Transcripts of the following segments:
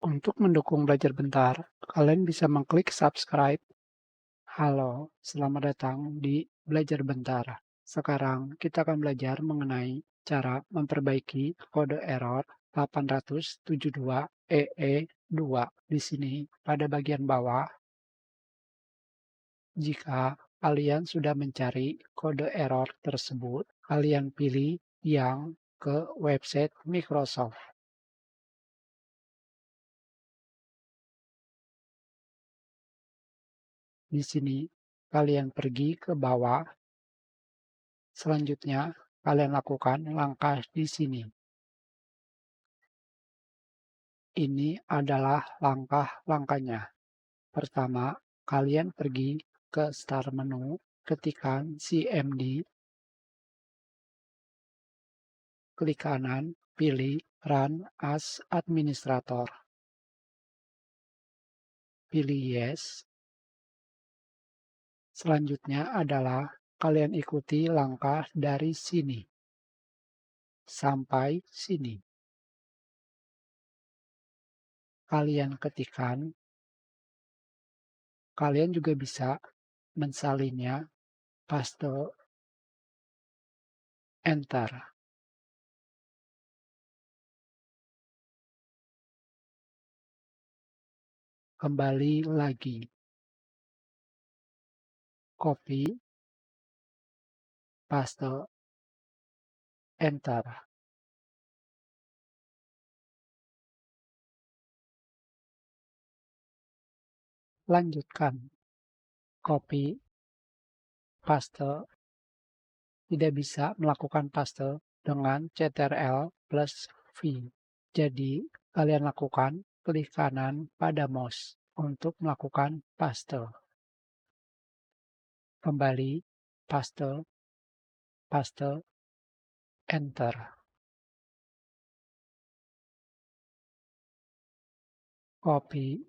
Untuk mendukung Belajar Bentar, kalian bisa mengklik subscribe. Halo, selamat datang di Belajar Bentar. Sekarang kita akan belajar mengenai cara memperbaiki kode error 872EE2. Di sini, pada bagian bawah, jika kalian sudah mencari kode error tersebut, kalian pilih yang ke website Microsoft. Di sini, kalian pergi ke bawah. Selanjutnya, kalian lakukan langkah di sini. Ini adalah langkah-langkahnya. Pertama, kalian pergi ke Start menu, ketikkan CMD, klik kanan, pilih Run as Administrator. Pilih Yes. Selanjutnya adalah kalian ikuti langkah dari sini sampai sini. Kalian ketikkan. Kalian juga bisa mensalinnya, paste, enter. Kembali lagi. Copy, paste, enter. Lanjutkan. Copy, paste. Tidak bisa melakukan paste dengan Ctrl plus V. Jadi, kalian lakukan klik kanan pada mouse untuk melakukan paste. Kembali, paste, paste, enter. Copy,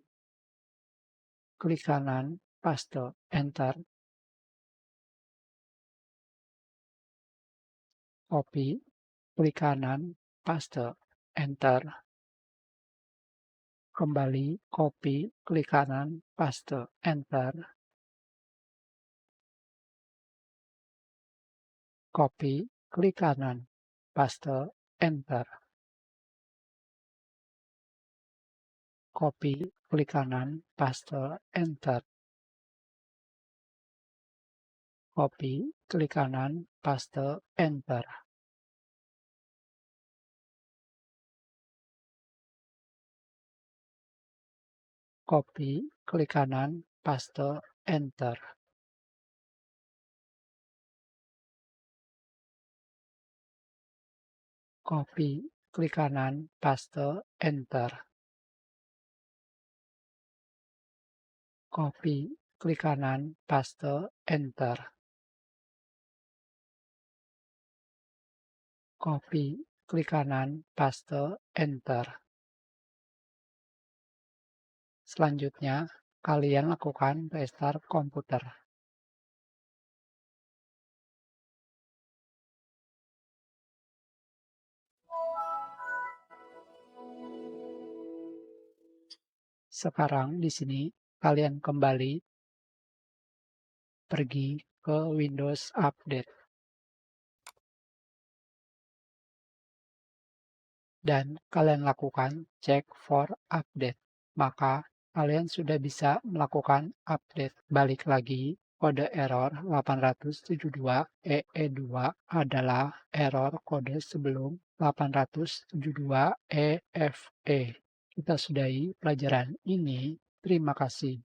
klik kanan, paste, enter. Copy, klik kanan, paste, enter. Kembali, copy, klik kanan, paste, enter. Copy, klik kanan, paste, enter. Copy, klik kanan, paste, enter. Copy, klik kanan, paste, enter. Copy, klik kanan, paste, enter. Copy, klik kanan, paste, enter. Copy, klik kanan, paste, enter. Copy, klik kanan, paste, enter. Selanjutnya, kalian lakukan restart komputer. Sekarang di sini kalian kembali pergi ke Windows Update. Dan kalian lakukan check for update. Maka kalian sudah bisa melakukan update. Balik lagi, kode error 872EE2 adalah error kode sebelum 872EFE. Kita sudahi pelajaran ini. Terima kasih.